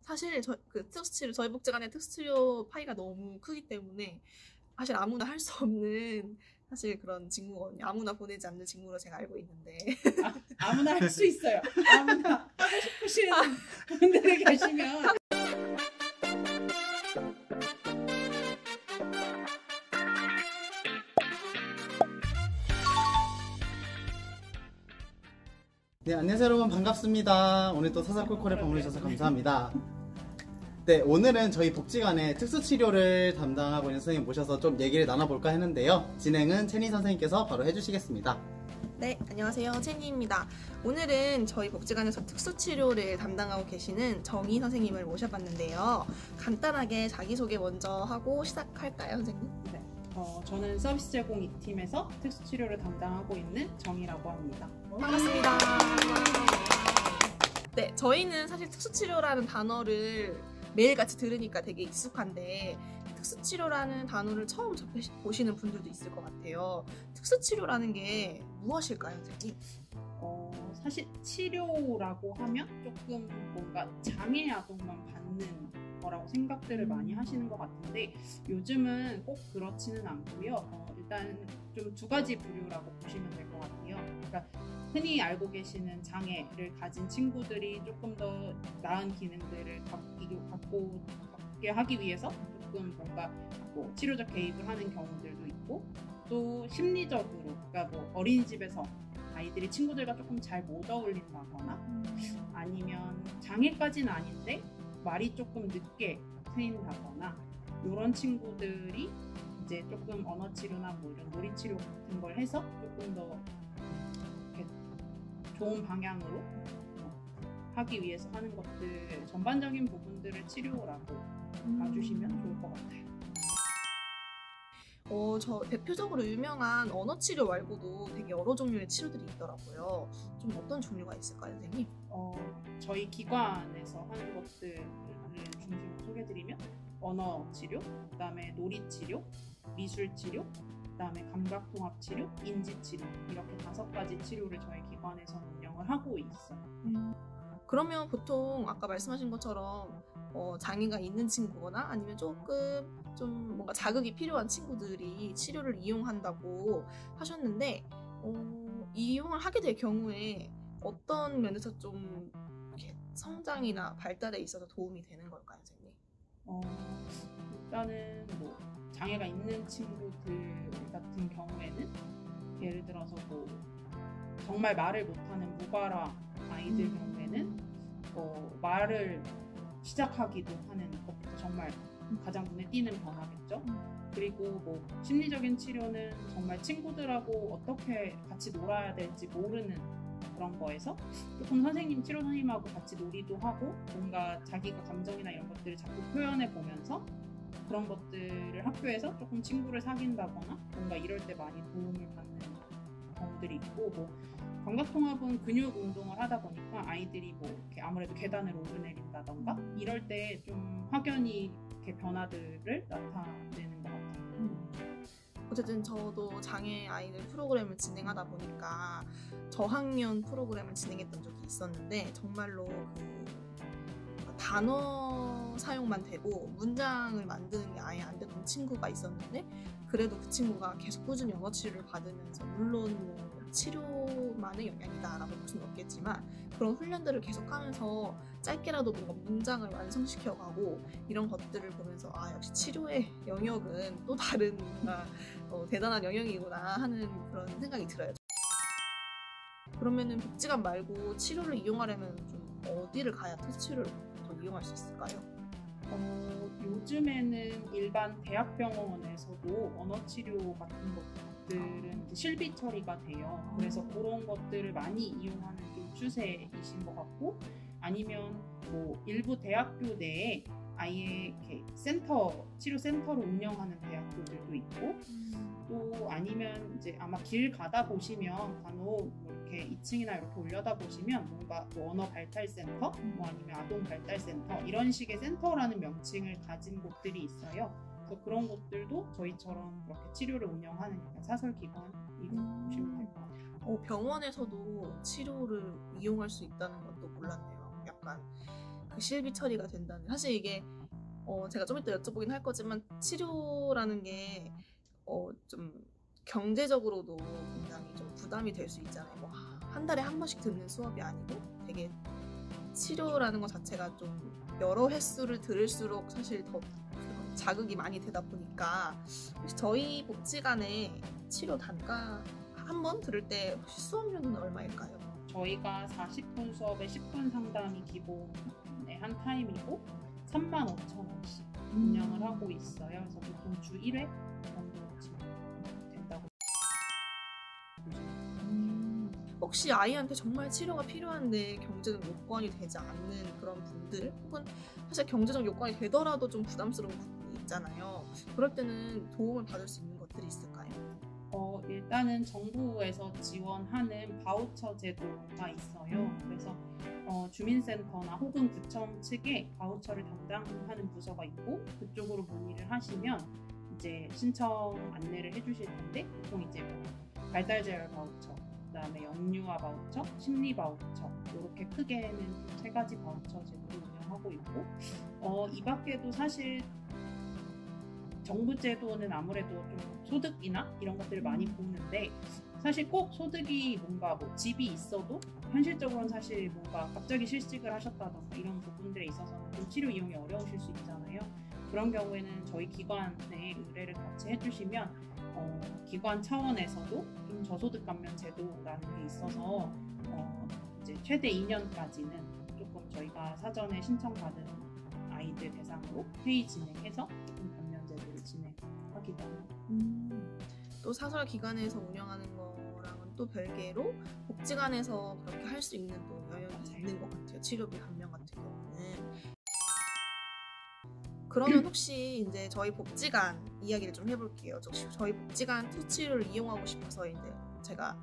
사실 그 특수치료 저희 복지관의 특수치료 파이가 너무 크기 때문에 사실 아무나 할 수 없는 사실 그런 직무거든요. 아무나 보내지 않는 직무로 제가 알고 있는데 아무나 할 수 있어요. 아무나 하고 싶으신 분들이 계시면 네, 안녕하세요 여러분, 반갑습니다. 오늘 또 사사콜콜에 방문해주셔서 감사합니다. 네, 오늘은 저희 복지관의 특수치료를 담당하고 있는 선생님 모셔서 좀 얘기를 나눠볼까 했는데요. 진행은 채니 선생님께서 바로 해주시겠습니다. 네, 안녕하세요. 채니입니다. 오늘은 저희 복지관에서 특수치료를 담당하고 계시는 정희 선생님을 모셔봤는데요. 간단하게 자기소개 먼저 하고 시작할까요, 선생님? 네, 저는 서비스 제공 2팀에서 특수치료를 담당하고 있는 정희라고 합니다. 반갑습니다. 네, 저희는 사실 특수치료라는 단어를 매일같이 들으니까 되게 익숙한데 특수치료라는 단어를 처음 접해보시는 분들도 있을 것 같아요. 특수치료라는 게 무엇일까요, 선생님? 사실 치료라고 하면 조금 뭔가 장애 아동만 받는 거라고 생각들을 많이 하시는 것 같은데 요즘은 꼭 그렇지는 않고요. 일단 좀 두 가지 부류라고 보시면 될 것 같아요. 그러니까 흔히 알고 계시는 장애를 가진 친구들이 조금 더 나은 기능들을 갖게 하기 위해서 조금 뭔가 뭐 치료적 개입을 하는 경우들도 있고, 또 심리적으로, 그러니까 뭐 어린이집에서 아이들이 친구들과 조금 잘 못 어울린다거나 아니면 장애까지는 아닌데 말이 조금 늦게 트인다거나 이런 친구들이 이제 조금 언어치료나 뭐 이런 놀이치료 같은 걸 해서 조금 더 이렇게 좋은 방향으로 하기 위해서 하는 것들, 전반적인 부분들을 치료라고 봐주시면 좋을 것 같아요. 저 대표적으로 유명한 언어치료 말고도 되게 여러 종류의 치료들이 있더라고요. 좀 어떤 종류가 있을까요, 선생님? 저희 기관에서 하는 것들을 중심으로 소개해드리면 언어치료, 그다음에 놀이치료, 미술치료, 그다음에 감각통합치료, 인지치료, 이렇게 5가지 치료를 저희 기관에서 운영을 하고 있어요. 그러면 보통 아까 말씀하신 것처럼 장애가 있는 친구거나 아니면 조금 좀 뭔가 자극이 필요한 친구들이 치료를 이용한다고 하셨는데 이용을 하게 될 경우에 어떤 면에서 좀 이렇게 성장이나 발달에 있어서 도움이 되는 걸까요, 선생님? 일단은 뭐 장애가 있는 친구들 같은 경우에는 예를 들어서 뭐 정말 말을 못하는 무발화 아이들 경우에는 말을 시작하기도 하는 것부터 정말 가장 눈에 띄는 변화겠죠. 그리고 뭐 심리적인 치료는 정말 친구들하고 어떻게 같이 놀아야 될지 모르는 그런 거에서 조금 치료 선생님하고 같이 놀이도 하고 뭔가 자기가 감정이나 이런 것들을 자꾸 표현해 보면서 그런 것들을 학교에서 조금 친구를 사귄다거나 뭔가 이럴 때 많이 도움을 받는 경우들이 있고, 뭐 감각통합은 근육 운동을 하다 보니까 아이들이 뭐 이렇게 아무래도 계단을 오르내린다던가 이럴 때 좀 확연히 이렇게 변화들을 나타내는 것 같아요. 어쨌든 저도 장애 아이들 프로그램을 진행하다 보니까 저학년 프로그램을 진행했던 적이 있었는데 정말로 그 단어 사용만 되고 문장을 만드는 게 아예 안 되던 친구가 있었는데 그래도 그 친구가 계속 꾸준히 언어 치료를 받으면서 물론 뭐 치료만의 영향이다라고 볼 수는 없겠지만 그런 훈련들을 계속하면서 짧게라도 뭔가 문장을 완성시켜가고 이런 것들을 보면서 역시 치료의 영역은 또 다른 대단한 영역이구나 하는 그런 생각이 들어요. 그러면은 복지관 말고 치료를 이용하려면 좀 어디를 가야 특수치료를 더 이용할 수 있을까요? 요즘에는 일반 대학병원에서도 언어치료 같은 것들은 실비 처리가 돼요. 그래서 그런 것들을 많이 이용하는 좀 추세이신 것 같고, 아니면 뭐 일부 대학교 내에 아예 이렇게 치료 센터를 운영하는 대학교들도 있고, 또 아니면 이제 아마 길 가다 보시면 간혹 뭐 이렇게 2층이나 이렇게 올려다 보시면 뭔가 뭐 언어 발달 센터, 뭐 아니면 아동 발달 센터 이런 식의 센터라는 명칭을 가진 곳들이 있어요. 그래서 그런 곳들도 저희처럼 그렇게 치료를 운영하는 약간 사설 기관이라고 보시면 될 것 같아요. 병원에서도 치료를 이용할 수 있다는 것도 몰랐네요. 약간 실비 처리가 된다는. 사실 이게 제가 좀 이따 여쭤보긴 할 거지만 치료라는 게 좀 경제적으로도 굉장히 좀 부담이 될 수 있잖아요. 뭐 한 달에 한 번씩 듣는 수업이 아니고 되게 치료라는 것 자체가 좀 여러 횟수를 들을수록 사실 더 자극이 많이 되다 보니까 혹시 저희 복지관의 치료 단가 한 번 들을 때 혹시 수업료는 얼마일까요? 저희가 40분 수업에 10분 상담이 기본의 한 타임이고 35,000원씩 운영을 하고 있어요. 그래서 보통 주 1회 정도 된다고. 혹시 아이한테 정말 치료가 필요한데 경제적 요건이 되지 않는 그런 분들, 혹은 사실 경제적 요건이 되더라도 좀 부담스러운 부분이 있잖아요. 그럴 때는 도움을 받을 수 있는 것들이 있을까요? 일단은 정부에서 지원하는 바우처 제도가 있어요. 그래서 주민센터나 혹은 구청 측에 바우처를 담당하는 부서가 있고 그쪽으로 문의를 하시면 이제 신청 안내를 해주실 텐데 보통 이제 뭐 발달재활 바우처, 그다음에 영유아 바우처, 심리 바우처 이렇게 크게는 3가지 바우처 제도를 운영하고 있고 이 밖에도 사실 정부 제도는 아무래도 좀 소득이나 이런 것들을 많이 보는데 사실 꼭 소득이 뭔가 뭐 집이 있어도 현실적으로는 사실 뭔가 갑자기 실직을 하셨다던가 이런 부분들에 있어서는 좀 치료 이용이 어려우실 수 있잖아요. 그런 경우에는 저희 기관에 의뢰를 같이 해주시면 기관 차원에서도 좀 저소득 감면 제도라는 게 있어서 이제 최대 2년까지는 조금 저희가 사전에 신청받은 아이들 대상으로 회의 진행해서 조금 감면 제도를 진행하기도 합니다. 또 사설 기관에서 운영하는 거랑은 또 별개로 복지관에서 그렇게 할 수 있는 또 여력이 있는 것 같아요. 치료비 감면 같은 경우는. 그러면 혹시 이제 저희 복지관 이야기를 좀 해볼게요. 저희 복지관 특치료를 이용하고 싶어서 이제 제가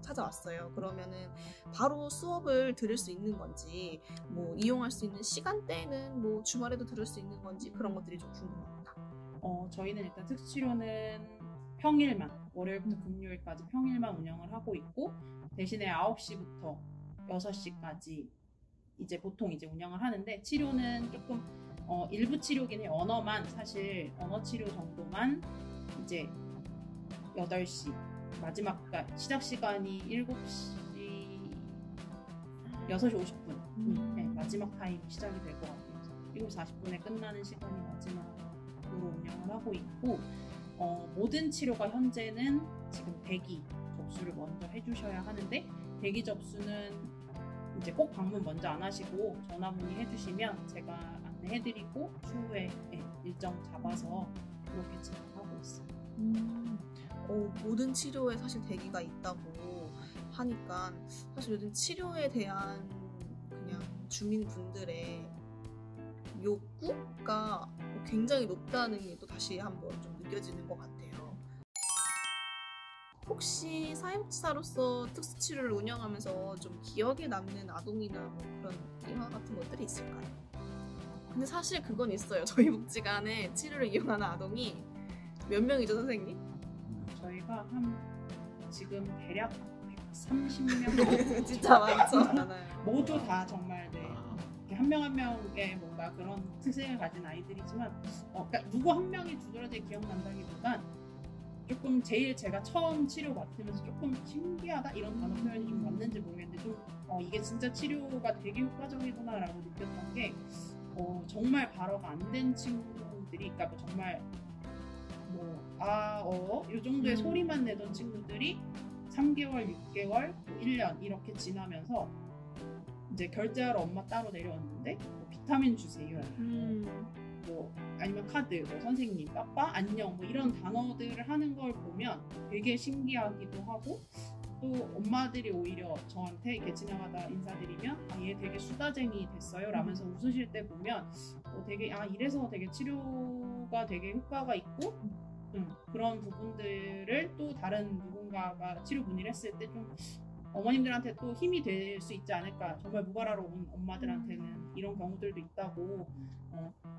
찾아왔어요. 그러면은 바로 수업을 들을 수 있는 건지, 뭐 이용할 수 있는 시간대는 뭐 주말에도 들을 수 있는 건지 그런 것들이 좀 궁금합니다. 저희는 일단 특치료는 평일만, 월요일부터 금요일까지 평일만 운영을 하고 있고 대신에 9시부터 6시까지 이제 보통 이제 운영을 하는데 치료는 조금 일부 치료긴 해요. 언어만 사실 언어 치료 정도만 이제 8시 마지막 그러니까 시작 시간이 7시 6시 50분 네, 마지막 타임 시작이 될 것 같아요. 7시 40분에 끝나는 시간이 마지막으로 운영을 하고 있고 모든 치료가 현재는 지금 대기 접수를 먼저 해주셔야 하는데 대기 접수는 이제 꼭 방문 먼저 안 하시고 전화 문의 해주시면 제가 안내해드리고 추후에 일정 잡아서 그렇게 진행하고 있어요. 모든 치료에 사실 대기가 있다고 하니까 사실 요즘 치료에 대한 그냥 주민분들의 욕구가 굉장히 높다는 게 또 다시 한번 좀 느껴지는 것 같아요. 혹시 사회복지사로서 특수치료를 운영하면서 좀 기억에 남는 아동이나 뭐 그런 일화 같은 것들이 있을까요? 근데 사실 그건 있어요. 저희 복지관에 치료를 이용하는 아동이 몇 명이죠, 선생님? 저희가 지금 대략 130명 진짜 많아요. 모두 다 정말 한 명 한 명의 뭔가 그런 특성을 가진 아이들이지만 그러니까 누구 한 명이 두드러지게 기억난다기보단 조금 제일 제가 처음 치료 맡으면서 조금 신기하다 이런 단어 표현이 좀 맞는지 모르겠는데 좀 이게 진짜 치료가 되게 효과적이구나 라고 느꼈던 게 정말 발화가 안 된 친구들이 그러니까 뭐 정말 이 정도의 소리만 내던 친구들이 3개월, 6개월, 1년 이렇게 지나면서 이제 결제하러 엄마 따로 내려왔는데 비타민 주세요. 아니면 카드, 선생님, 빠빠, 안녕 이런 단어들을 하는 걸 보면 되게 신기하기도 하고 또 엄마들이 오히려 저한테 이렇게 지나가다 인사드리면 얘 되게 수다쟁이 됐어요 라면서 웃으실 때 보면 되게 이래서 되게 치료가 되게 효과가 있고 그런 부분들을 또 다른 누군가가 치료 문의를 했을 때 좀 어머님들한테 또 힘이 될 수 있지 않을까. 정말 무발하러 온 엄마들한테는 이런 경우들도 있다고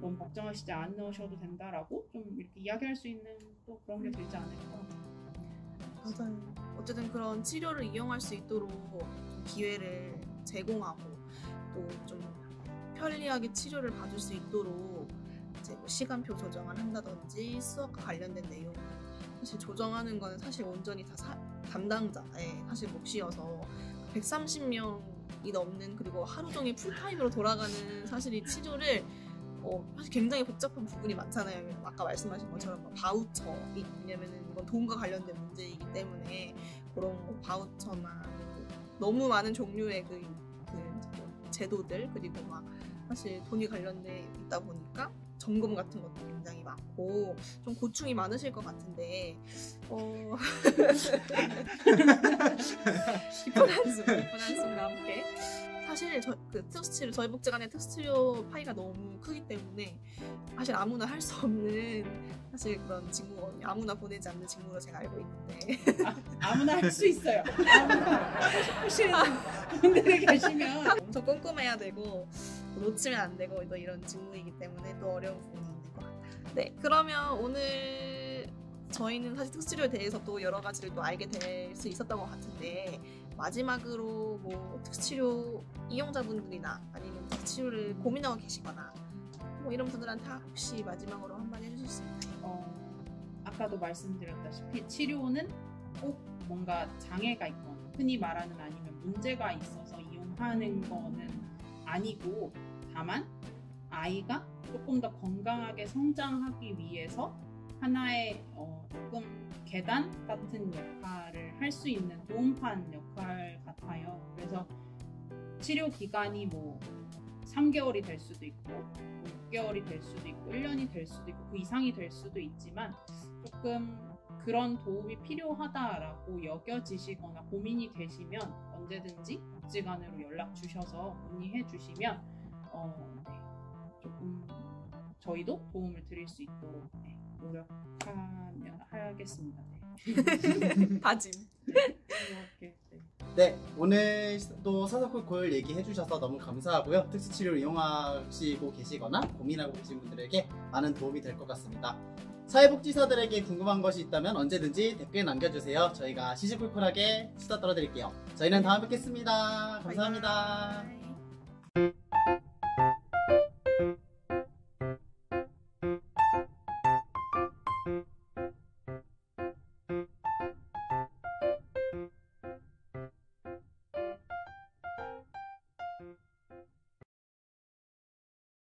너무 걱정하시지 않으셔도 된다라고 좀 이렇게 이야기할 수 있는 또 그런 게 되지 않을까. 맞아요. 어쨌든 그런 치료를 이용할 수 있도록 기회를 제공하고 또 좀 편리하게 치료를 받을 수 있도록 이제 뭐 시간표 조정을 한다든지 수업과 관련된 내용 사실 조정하는 거는 사실 온전히 다 담당자의 사실 몫이어서 130명이 넘는 그리고 하루 종일 풀타임으로 돌아가는 사실 이 치료를 사실 굉장히 복잡한 부분이 많잖아요. 아까 말씀하신 것처럼 바우처이 왜냐면은 이건 돈과 관련된 문제이기 때문에 그런 바우처나 너무 많은 종류의 그 제도들 그리고 막 사실 돈이 관련돼 있다 보니까 점검 같은 것도 굉장히 많고 좀 고충이 많으실 것 같은데 깊은 한숨과 함께 사실 저희 복지관의 특수치료 파이가 너무 크기 때문에 사실 아무나 할 수 없는 사실 그런 직무 아무나 보내지 않는 직무로 제가 알고 있는데 아무나 할 수 있어요. 아무나 하고 싶으시는 분들이 계시면 엄청 꼼꼼해야 되고 놓치면 안 되고 또 이런 직무이기 때문에 또 어려운 부분이 있는 것 같아요. 네, 그러면 오늘 저희는 사실 특수치료에 대해서 또 여러 가지를 또 알게 될 수 있었던 것 같은데 마지막으로 뭐 특수치료 이용자분들이나 아니면 특수치료를 고민하고 계시거나 뭐 이런 분들한테 혹시 마지막으로 한마디 해주실 수 있나요? 아까도 말씀드렸다시피 치료는 꼭 뭔가 장애가 있거나 흔히 말하는 아니면 문제가 있어서 이용하는 거는 아니고 다만 아이가 조금 더 건강하게 성장하기 위해서 하나의 조금 계단 같은 역할을 할 수 있는 도움판 역할 같아요. 그래서 치료 기간이 뭐 3개월이 될 수도 있고 6개월이 될 수도 있고 1년이 될 수도 있고 그 이상이 될 수도 있지만 조금 그런 도움이 필요하다라고 여겨지시거나 고민이 되시면 언제든지 복지관으로 연락 주셔서 문의해 주시면 조금 저희도 도움을 드릴 수 있도록 노력하겠습니다. 다짐. 이렇게, 네, 오늘 또 사사콜콜 얘기해 주셔서 너무 감사하고요. 특수치료를 이용하시고 계시거나 고민하고 계신 분들에게 많은 도움이 될 것 같습니다. 사회복지사들에게 궁금한 것이 있다면 언제든지 댓글 남겨주세요. 저희가 시시콜콜하게 수다 떨어드릴게요. 저희는 다음에 뵙겠습니다. 감사합니다. 바이바이.